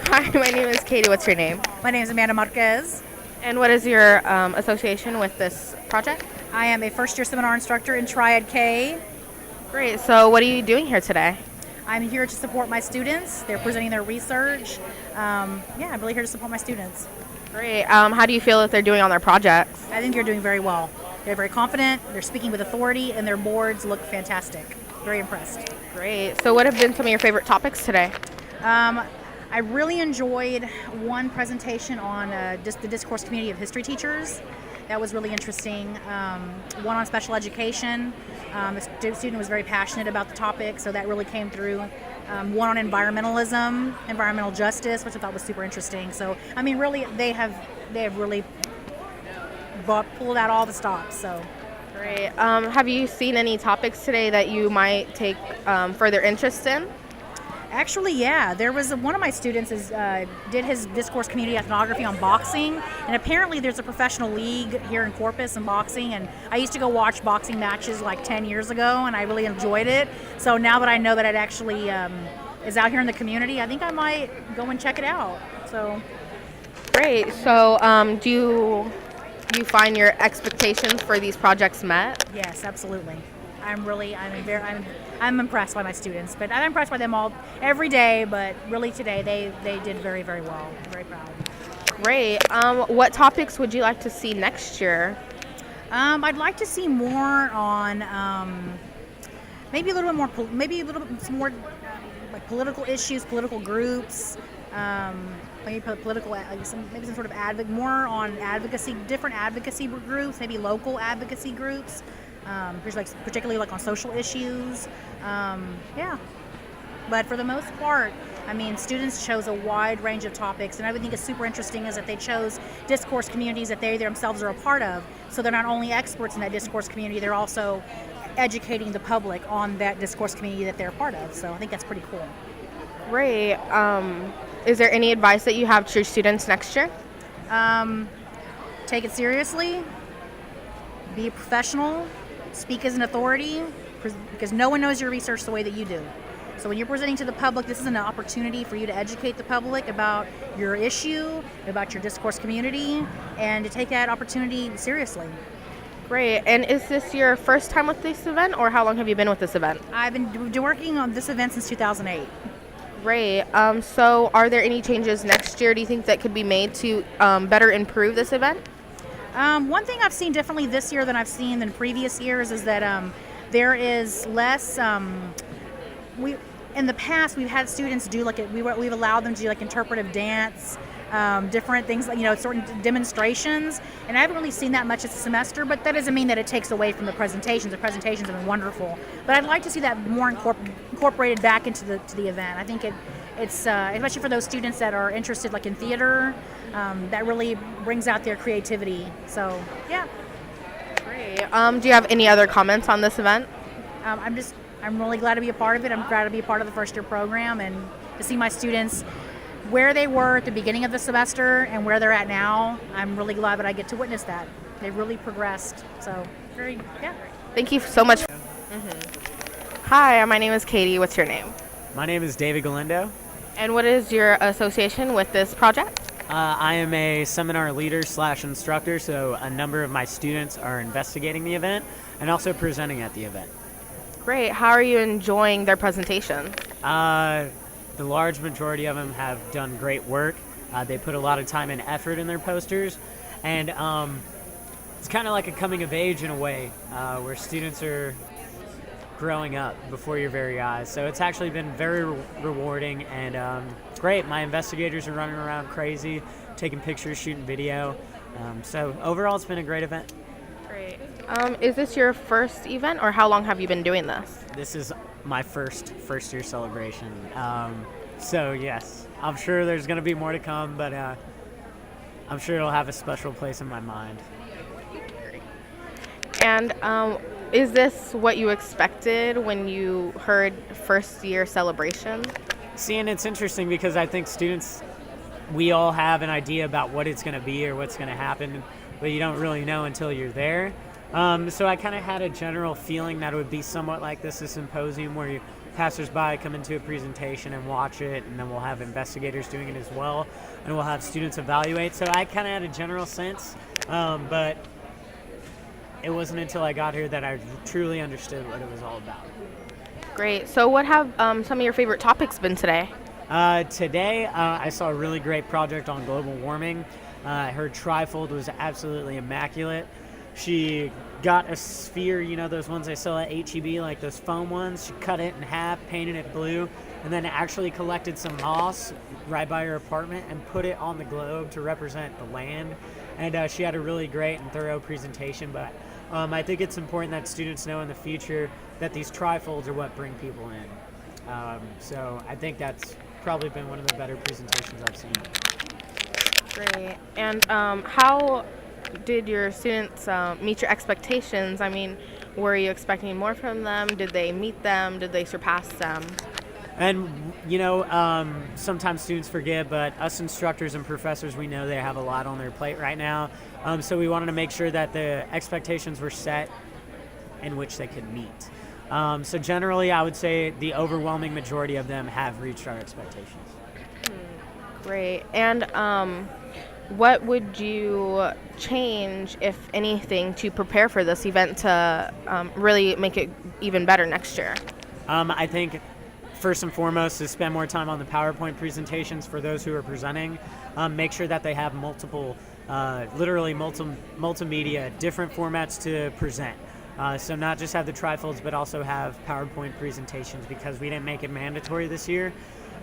Hi, my name is Katie. What's your name? My name is Amanda Marquez. And what is your association with this project? I am a first-year seminar instructor in Triad K. Great. So what are you doing here today? I'm here to support my students. They're presenting their research. I'm really here to support my students. Great. How do you feel that they're doing on their projects? I think they're doing very well. They're very confident, they're speaking with authority, and their boards look fantastic. Very impressed. Great. So what have been some of your favorite topics today? I really enjoyed one presentation on the discourse community of history teachers. That was really interesting. One on special education. The student was very passionate about the topic, so that really came through. One on environmentalism, environmental justice, which I thought was super interesting. So, I mean, really, they have really pulled out all the stops. So, great. Have you seen any topics today that you might take further interest in? Actually, yeah. There was one of my students did his discourse community ethnography on boxing, and apparently there's a professional league here in Corpus in boxing, and I used to go watch boxing matches like 10 years ago, and I really enjoyed it. So now that I know that it actually is out here in the community, I think I might go and check it out. So great. So do you find your expectations for these projects met? Yes, absolutely. I'm impressed by my students, but I'm impressed by them all every day. But really today, they did very, very well. I'm very proud. Great. What topics would you like to see next year? I'd like to see more on maybe a little bit more like political issues, political groups. Maybe political, maybe some sort of more on advocacy, different advocacy groups, maybe local advocacy groups. Particularly like on social issues. But for the most part, I mean, students chose a wide range of topics, and I would think is super interesting is that they chose discourse communities that they themselves are a part of. So they're not only experts in that discourse community, they're also educating the public on that discourse community that they're a part of. So I think that's pretty cool. Great. Is there any advice that you have to your students next year? Take it seriously. Be a professional. Speak as an authority, because no one knows your research the way that you do. So when you're presenting to the public, this is an opportunity for you to educate the public about your issue, about your discourse community, and to take that opportunity seriously. Great. And is this your first time with this event, or how long have you been with this event? I've been working on this event since 2008. Great. So are there any changes next year, do you think, that could be made to better improve this event? One thing I've seen differently this year than I've seen in previous years is that there is less. In the past we've had students do we've allowed them to do like interpretive dance, different things like certain demonstrations, and I haven't really seen that much this semester. But that doesn't mean that it takes away from the presentations. The presentations have been wonderful, but I'd like to see that more incorporated back into the event. I think it's especially for those students that are interested like in theater. That really brings out their creativity. So, yeah. Great. Do you have any other comments on this event? I'm really glad to be a part of it. I'm glad to be a part of the first year program and to see my students where they were at the beginning of the semester and where they're at now. I'm really glad that I get to witness that. They've really progressed. So, yeah. Thank you so much. Hi, my name is Katie. What's your name? My name is David Galindo. And what is your association with this project? I am a seminar leader / instructor, so a number of my students are investigating the event and also presenting at the event. Great. How are you enjoying their presentation? The large majority of them have done great work. They put a lot of time and effort in their posters, and it's kind of like a coming of age in a way, where students are growing up before your very eyes. So it's actually been very rewarding and great. My investigators are running around crazy, taking pictures, shooting video. So overall, it's been a great event. Great. Is this your first event, or how long have you been doing this? This is my first year celebration. So yes, I'm sure there's going to be more to come, but I'm sure it'll have a special place in my mind. And is this what you expected when you heard first year celebration? See, and it's interesting because I think students, we all have an idea about what it's going to be or what's going to happen, but you don't really know until you're there. So I kind of had a general feeling that it would be somewhat like this, a symposium where passersby come into a presentation and watch it, and then we'll have investigators doing it as well, and we'll have students evaluate. So I kind of had a general sense, but it wasn't until I got here that I truly understood what it was all about. Great. So what have some of your favorite topics been today? Today, I saw a really great project on global warming. Her trifold was absolutely immaculate. She got a sphere, you know, those ones they sell at HEB, like those foam ones. She cut it in half, painted it blue, and then actually collected some moss right by her apartment and put it on the globe to represent the land. And she had a really great and thorough presentation, but I think it's important that students know in the future that these trifolds are what bring people in. So I think that's probably been one of the better presentations I've seen. Great. And how did your students meet your expectations? I mean, were you expecting more from them? Did they meet them? Did they surpass them? And, you know, sometimes students forget, but us instructors and professors, we know they have a lot on their plate right now. So we wanted to make sure that the expectations were set in which they could meet. So generally, I would say the overwhelming majority of them have reached our expectations. Great. And what would you change, if anything, to prepare for this event to really make it even better next year? I think first and foremost is spend more time on the PowerPoint presentations for those who are presenting. Make sure that they have multiple, literally multimedia, different formats to present. So not just have the trifolds, but also have PowerPoint presentations, because we didn't make it mandatory this year.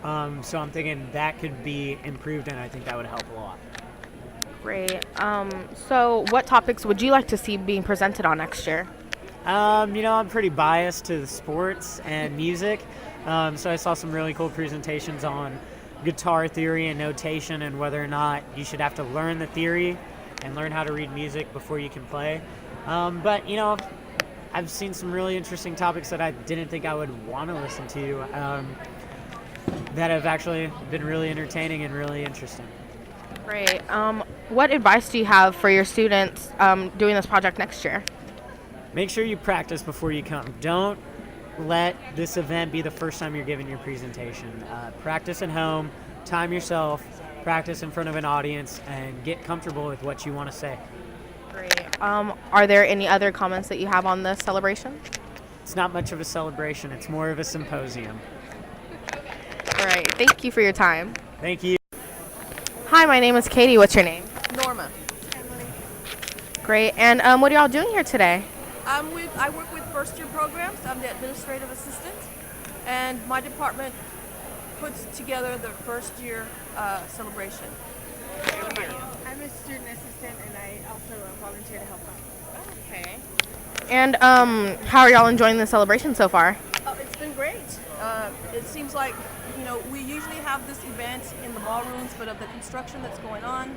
So I'm thinking that could be improved, and I think that would help a lot. Great. So what topics would you like to see being presented on next year? You know, I'm pretty biased to the sports and music. So I saw some really cool presentations on guitar theory and notation, and whether or not you should have to learn the theory and learn how to read music before you can play. But, you know, I've seen some really interesting topics that I didn't think I would want to listen to that have actually been really entertaining and really interesting. Great. What advice do you have for your students doing this project next year? Make sure you practice before you come. Don't let this event be the first time you're giving your presentation. Practice at home, time yourself, practice in front of an audience, and get comfortable with what you want to say. Great. Are there any other comments that you have on this celebration? It's not much of a celebration. It's more of a symposium. All right. Thank you for your time. Thank you. Hi, my name is Katie. What's your name? Norma. Great. And what are y'all doing here today? I work with first year programs. I'm the administrative assistant, and my department puts together the first year celebration every year. I'm a student assistant, and I also volunteer to help out. Okay. And how are y'all enjoying the celebration so far? Oh, it's been great. It seems like, you know, we usually have this event in the ballrooms, but of the construction that's going on,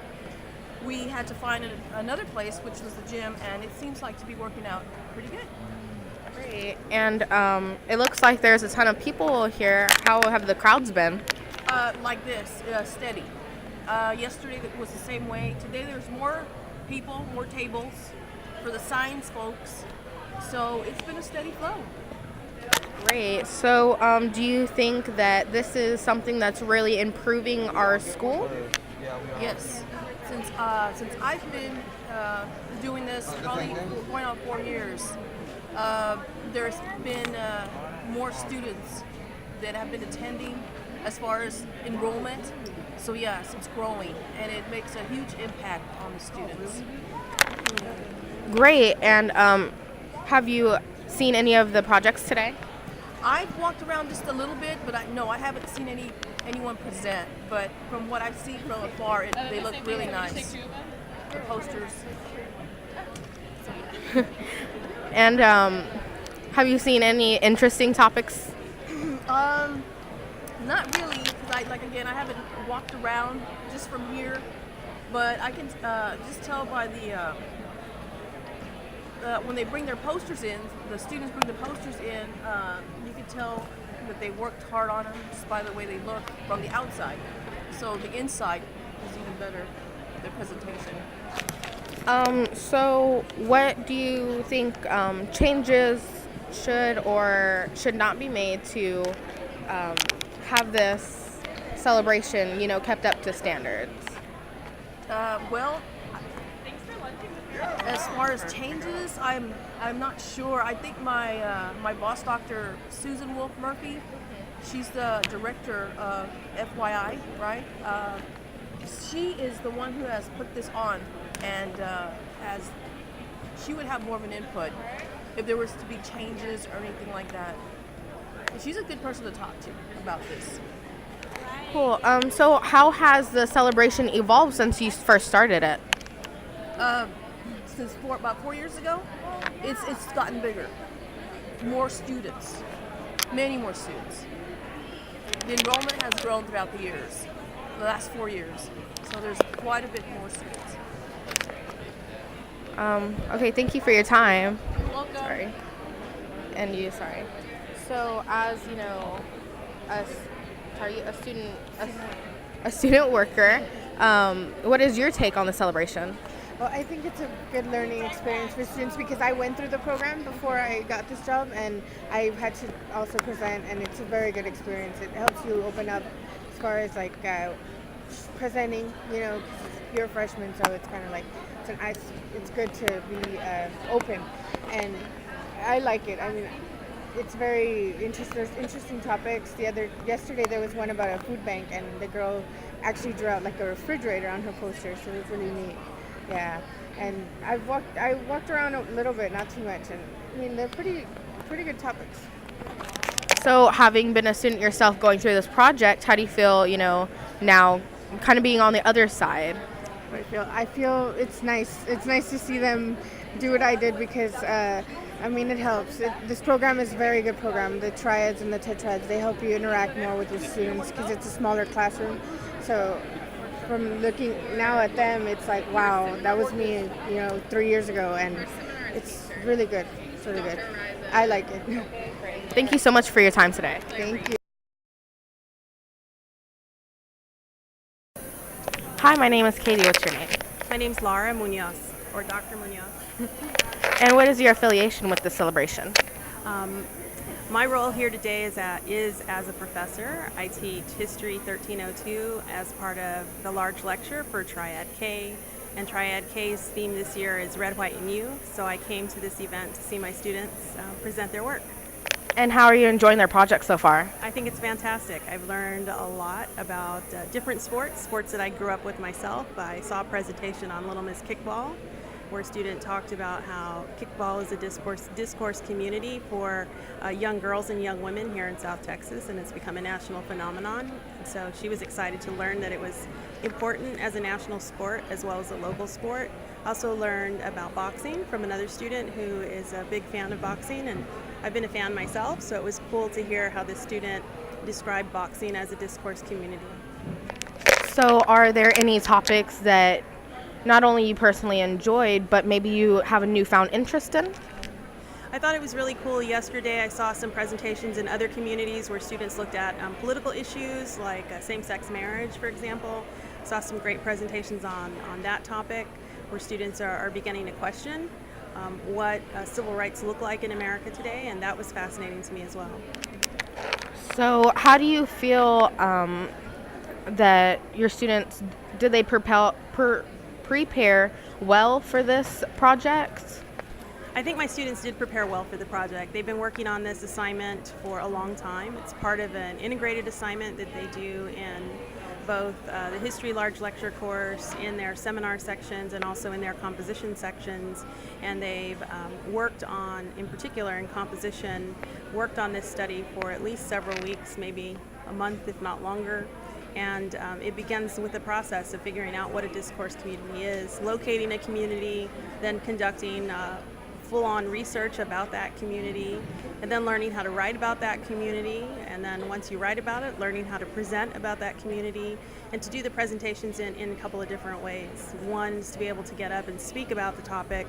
we had to find another place, which was the gym, and it seems like to be working out pretty good. Great. And it looks like there's a ton of people here. How have the crowds been? Like this, steady. Yesterday it was the same way. Today there's more people, more tables for the science folks. So it's been a steady flow. Great. So do you think that this is something that's really improving our school? Yes. Since I've been doing this, probably going on 4 years, there's been more students that have been attending as far as enrollment. So yes, it's growing, and it makes a huge impact on the students. Great. And have you seen any of the projects today? I've walked around just a little bit, but I haven't seen anyone present. But from what I've seen from afar, they look really nice. The posters. And have you seen any interesting topics? Not really, because I haven't walked around just from here. But I can just tell by the when they bring their posters in, the students bring the posters in, you can tell that they worked hard on them just by the way they look from the outside. So the inside is even better, their presentation. So what do you think changes should or should not be made to have this celebration, kept up to standards? Well, as far as changes, I'm not sure. I think my boss, Dr. Susan Wolf Murphy, she's the director of FYI, right? She is the one who has put this on, and she would have more of an input if there was to be changes or anything like that. She's a good person to talk to about this. Cool. So how has the celebration evolved since you first started it? Since about 4 years ago, it's gotten bigger. More students, many more students. The enrollment has grown throughout the years, the last 4 years. So there's quite a bit more students. Okay, thank you for your time. You're welcome. Sorry. And you, sorry. So as a student worker, what is your take on the celebration? Well, I think it's a good learning experience for students because I went through the program before I got this job, and I had to also present, and it's a very good experience. It helps you open up as far as presenting, because you're a freshman, so it's kind of like it's good to be open, and I like it. I mean, it's very interesting topics. Yesterday there was one about a food bank, and the girl actually drew out like a refrigerator on her poster, so it was really neat. Yeah, and I walked around a little bit, not too much, and I mean they're pretty good topics. So having been a student yourself going through this project, how do you feel, now kind of being on the other side? I feel it's nice. It's nice to see them do what I did because it helps. This program is a very good program. The triads and the tetrads, they help you interact more with your students because it's a smaller classroom. So from looking now at them, it's like, wow, that was me, 3 years ago, and it's really good. It's really good. I like it. Thank you so much for your time today. Thank you. Hi, my name is Katie. What's your name? My name's Laura Munoz, or Dr. Munoz. And what is your affiliation with the celebration? My role here today is as a professor. I teach History 1302 as part of the large lecture for Triad K. And Triad K's theme this year is Red, White, and You. So I came to this event to see my students present their work. And how are you enjoying their project so far? I think it's fantastic. I've learned a lot about different sports that I grew up with myself. I saw a presentation on Little Miss Kickball, where a student talked about how kickball is a discourse community for young girls and young women here in South Texas, and it's become a national phenomenon. And so she was excited to learn that it was important as a national sport as well as a local sport. Also learned about boxing from another student who is a big fan of boxing, and I've been a fan myself, so it was cool to hear how this student described boxing as a discourse community. So are there any topics that not only you personally enjoyed, but maybe you have a newfound interest in? I thought it was really cool. Yesterday I saw some presentations in other communities where students looked at political issues like same-sex marriage, for example. Saw some great presentations on that topic where students are beginning to question what civil rights look like in America today, and that was fascinating to me as well. So how do you feel that your students, did they prepare well for this project? I think my students did prepare well for the project. They've been working on this assignment for a long time. It's part of an integrated assignment that they do in both the history large lecture course, in their seminar sections, and also in their composition sections. And they've worked on, in particular in composition, worked on this study for at least several weeks, maybe a month if not longer. And it begins with the process of figuring out what a discourse community is, locating a community, then conducting full-on research about that community, and then learning how to write about that community, and then once you write about it, learning how to present about that community, and to do the presentations in a couple of different ways. One is to be able to get up and speak about the topic,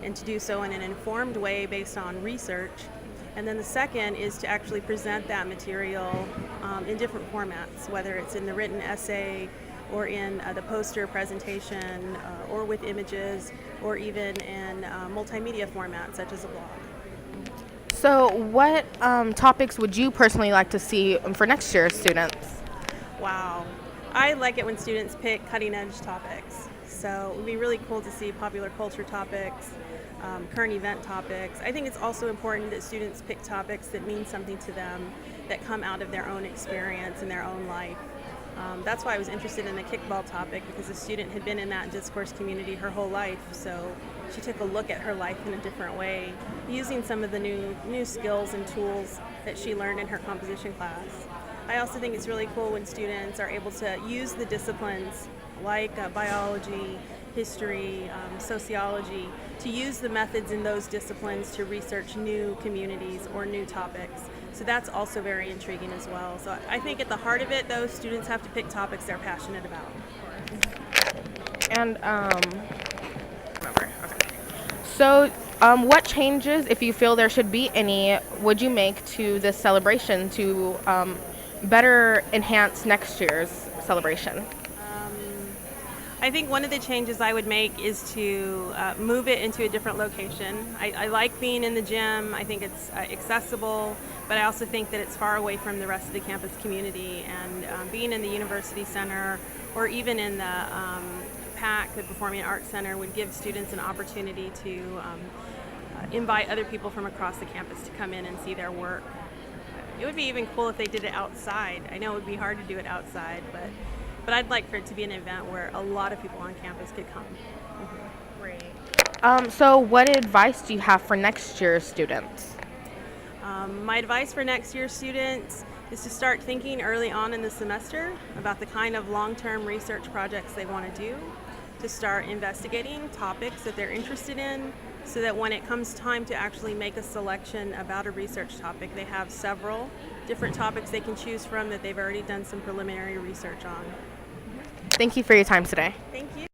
and to do so in an informed way based on research. And then the second is to actually present that material in different formats, whether it's in the written essay, or in the poster presentation, or with images, or even in multimedia formats such as a blog. So, what topics would you personally like to see for next year's students? Wow. I like it when students pick cutting edge topics. So it would be really cool to see popular culture topics, current event topics. I think it's also important that students pick topics that mean something to them, that come out of their own experience in their own life. That's why I was interested in the kickball topic, because the student had been in that discourse community her whole life. So she took a look at her life in a different way, using some of the new skills and tools that she learned in her composition class. I also think it's really cool when students are able to use the disciplines like biology, history, sociology, to use the methods in those disciplines to research new communities or new topics. So that's also very intriguing as well. So I think at the heart of it, those students have to pick topics they're passionate about. And so, what changes, if you feel there should be any, would you make to this celebration to better enhance next year's celebration? I think one of the changes I would make is to move it into a different location. I like being in the gym. I think it's accessible, but I also think that it's far away from the rest of the campus community. And being in the University Center or even in the PAC, the Performing Arts Center, would give students an opportunity to invite other people from across the campus to come in and see their work. It would be even cool if they did it outside. I know it would be hard to do it outside, but I'd like for it to be an event where a lot of people on campus could come. Great. So, what advice do you have for next year's students? My advice for next year's students is to start thinking early on in the semester about the kind of long-term research projects they want to do, to start investigating topics that they're interested in, so that when it comes time to actually make a selection about a research topic, they have several different topics they can choose from that they've already done some preliminary research on. Thank you for your time today. Thank you.